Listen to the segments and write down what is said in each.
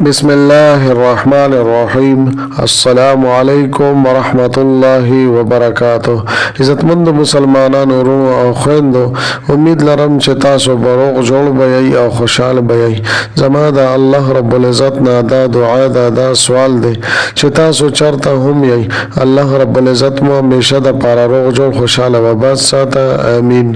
بسم الله الرحمن الرحیم. السلام علیکم ورحمۃ اللہ وبرکاتہ. عزتمند مسلمانانو ورونو او خویندو، امید لرم چې تاسو به روغ جوړ به او خوشحال به. زما د الله رب العزت نه دا دعا ده، دا سوال دی چې تاسو چرته هم یی، الله رب العزت مو همیشه د پاره روغ جوړ خوشحاله و باد ساته، امین.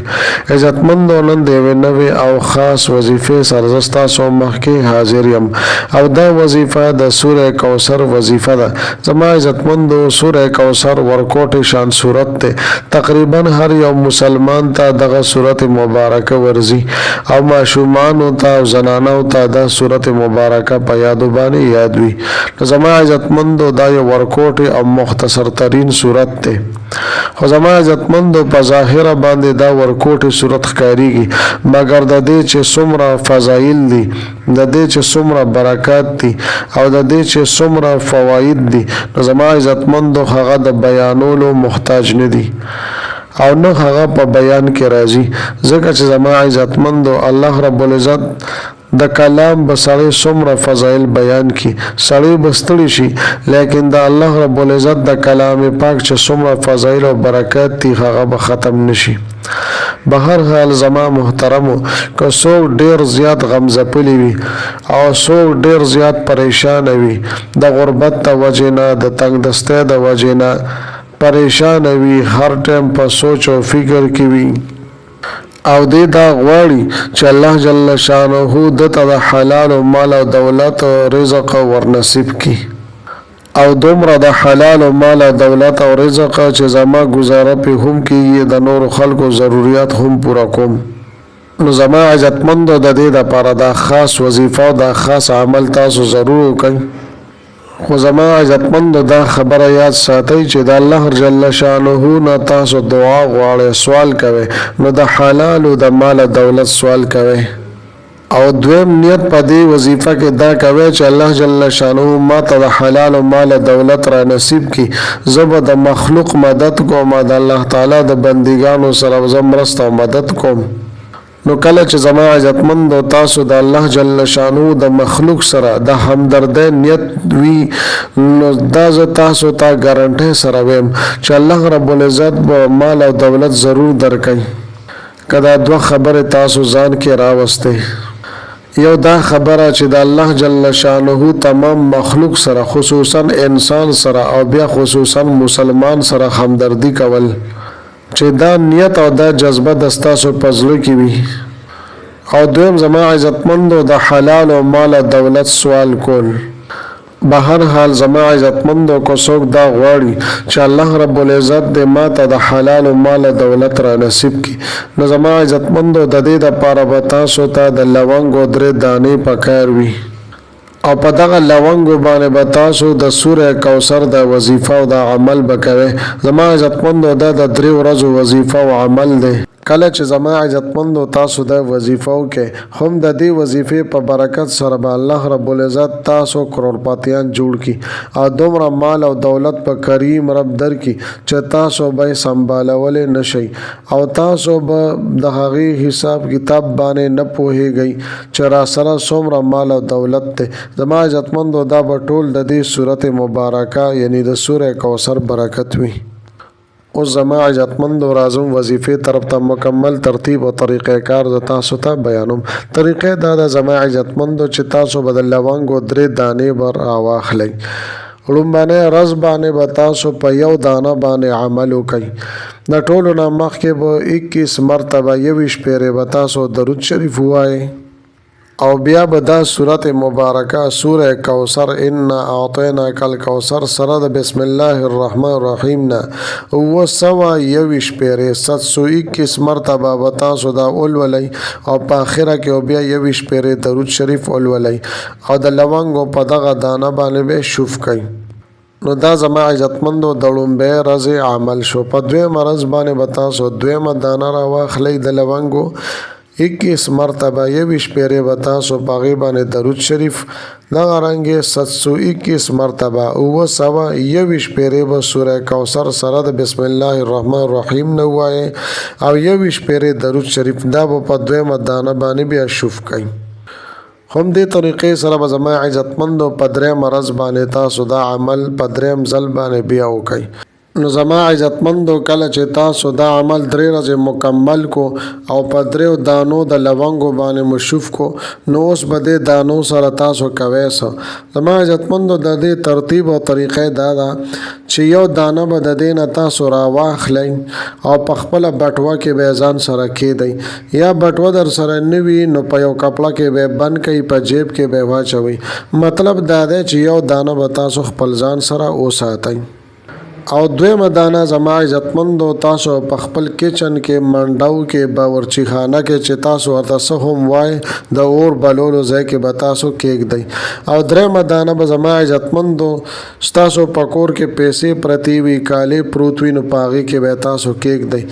عزتمندو، نن د یوې نوې او خاص وظیفې سره زه ستاسو مخکې حاضر یم او دا وظیفه د سوره کوثر وظیفه ده. زما عزتمندو، سوره کوثر ورکوټ شان سورت ده. تقریبا هر یو مسلمان ته دغه سورت مبارکه ورزي او ماشومانو ته او زنانو ته دا سورت مبارکه په یادو باندې یاد وي. زما عزتمندو، دا یو ورکوټ او مختصر ترین سورت ده، خو زما عزتمندو په ظاهره باندې دا ورکوټ سورت ښکاریږي، مګر د دې چې څومره فضایل دي، د دې چې څومره برکات دي او د دې چې څومره فواید دي، نو زما عزتمندو هغه د بیانولو محتاج نه دي او نه هغه په بیان کې راځي. ځکه چې زما عزتمندو، الله رب العزت د کلام به سړی څومره فضایل بیان کی، سړی به ستړی شي، لیکن د الله رب العزت د کلام پاک چې څومره فضایل او برکات دي هغه به ختم نشي. بهر حال زما محترمو، که څوک ډیر زیات غمځپلی وي او څوک ډیر زیات پریشان وي، د غربت د وجې نه، د تنگ دستی د وجې نه پریشان وي، هر ټایم په سوچ او فکر کې وي او دې دا غواړي چې الله جل شانه دته د حلال او مال او دولت او رزق ورنصیب کی، او دومره د حلال او مال او دولت او رزق چې زما گزاره په هم کیږي، د نور خلکو ضرورت هم پورا کوم. نو زما عزتمندو، د دې لپاره دا خاص وظیفه او دا خاص عمل تاسو ضرور وکړئ. خو زما عزتمندو، دا خبره یاد ساتئ چې د الله جل شانه نه تاسو دعا غواړئ، سوال کوئ، نو د حلال او د مال او دولت سوال کوئ. او دویم نیت په دې وظیفه کې دا کوي چې الله جل شانه ما ته د حلال او مال دولت را نصیب کی، زه به د مخلوق مدد کوم، د الله تعالی د بندګانو سره زه مرسته او مدد کوم. نو کله چې زما عزتمندو تاسو د الله جل شانه د مخلوق سره د همدردۍ نیت وي، نو دا زه تاسو ته ګارانټي سره وایم چې الله رب العزت به مال او دولت ضرور درکړي. کدا دوه خبره تاسو ځان کې راوستئ. یو دا خبره چې د الله جل شانه تمام مخلوق سره، خصوصا انسان سره او بیا خصوصا مسلمان سره همدردی کول، چې دا نیت او دا جذبه د ستاسو په زړه کې وي. او دویم زما عزتمندو، د حلال او مال او دولت سوال کول. بهر حال زما عزتمندو، کو څوک دا غواړي چې الله رب العزت دې ما ته د حلال او مال او دولت را نصیب کی، نو زما عزتمندو د دې لپاره به تاسو ته د لونګو 3 دانې پکار وي او په دغه لونګو باندې به تاسو د سوره کوثر د وظیفه او د عمل وکوي. زما عزتمندو، دا د 3 ورځو وظیفه او عمل دی. کله چې زما عزتمندو تاسو د وظیفو کې هم د دې وظیفې په برکت سره به الله رب العزت تاسو کروڑپتیان جوړ کی او دومره مال او دولت په کریم رب در کی چې تاسو به سنبالول نشي او تاسو به د هغه حساب کتاب باندې نه پوهیږئ چې را سره څومره مال او دولت ته. زما عزتمندو، دا به ټول د دې سورت مبارکه یعنی د سوره کوثر برکت وي. اوس زما عزتمندو راځم وظیفې طرف ته. مکمل ترتیب او طریقې کار د تاسو ته بیانوم. طریقې دا د زما عزتمندو چې تاسو به د لونګو 3 دانې بر واخلئ. لومبنه رز باندې به تاسو په یو دانه باندې عمل وکړئ. د ټولو نه مخکې به 21 مرتبه 21 پیرې به تاسو درود شریف ووایئ او بیا به دا سورت مبارکه سوره کوثر انا اعطیناک الکوثر سره د بسم الله الرحمن الرحیم نه 221 پیرې 721 مرتبه به تاسو دا ولولئ او په اخره کې بیا 21 پیرې درود شریف ولولئ او د لونګو په دغه دانه باندې به شوف کئ. نو دا زما عزتمندو د لومبه ورځې عمل شو. په دویمه ورځ باندې به تاسو دویمه دانه را واخلئ د لونګو 21 مرتبه 21 پیرې به تاسو په هغې باندې درود شریف دغه رنګې 721 مرتبه 921 پیرې به سوره کوثر سره د بسم الله الرحمن الرحیم نه ووایئ او 21 پیرې درود شریف دا به په دویمه دانه باندې بیا شوف کئ. هم دې طریقې سره به زما عزتمندو په درېیم ورځ باندې تاسو دا عمل په درېیم ځل باندې بیا وکئ. نو زما عزتمندو کله چې تاسو دا عمل 3 ورځې مکمل کو او په 3 دانو د لونګو باندې مشوف کو نو اوس به دې دانو سره تاسو کوي سو. زما عزتمندو د دې ترتیب او طریقې دا ده چې یو دانه به د دې نه تاسو را واخلئ او په خپل بټوه کې به ځان سره کېدئ یا بټوه در سره نوي نو په یو کپړه کې به بند کړئ په جیب کې به واچوئ. مطلب دا دی چې یو دانه به تاسو خپل ځان سره وساتئ. او دویمه دانه زما عزتمندو تاسو په خپل کچن کې منډاو کې باورچی خانه کې چې تاسو ورته څه هم وای د اور بلولو ځای کې به تاسو کېږدئ. او دریمه دانه به زما عزتمندو ستاسو په کور کې پیسې پرتی وي کالي پروت وي نو په هغې کې به تاسو کېږدئ.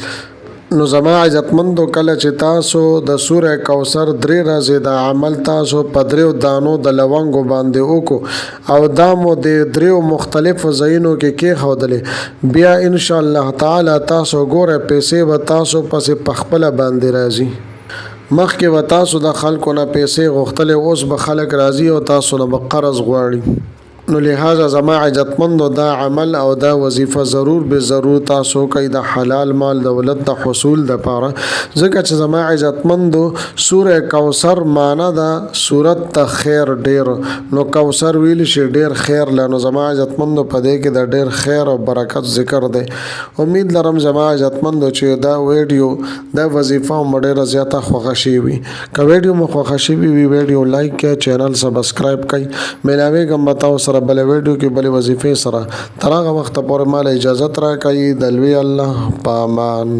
نو زما عزتمندو کله چې تاسو د سوره کوثر 3 ورځې د عمل تاسو په 3 دانو د لونګو باندې وکړو او دا مو د 3 مختلفو ځایونو کې کېښودلې بیا ان شاء الله تعالی تاسو ګوره پیسې به تاسو پسې په خپله باندې راځي. مخکې به تاسو د خلکو نه پیسې غوښتلې اوس به خلک راځي او تاسو نه به قرض غواړي. نو لہذا زما عزتمندو دا عمل او دا وظیفه ضرور به ضرور تاسو کوي د حلال مال دولت د حصول د پاره ځکه چې زما عزتمندو سوره کوثر معنا دا سورت ته خیر ډیر نو کوثر ویل شي ډیر خیر لنو زما عزتمندو په دې کې د ډیر خیر او برکت ذکر دی. امید لرم زما عزتمندو چې دا ویډیو دا وظیفه مډیره زیاته خوښه شي وي. که ویډیو مو خوښه شي وي ویډیو لایک کړئ چینل سبسکرایب کړئ. ملاوي ګم بتاو سره بل ویډیو کې بل وظیفه سره تر هغه وخت پورې مال اجازه راکړئ. د لوی الله په امان.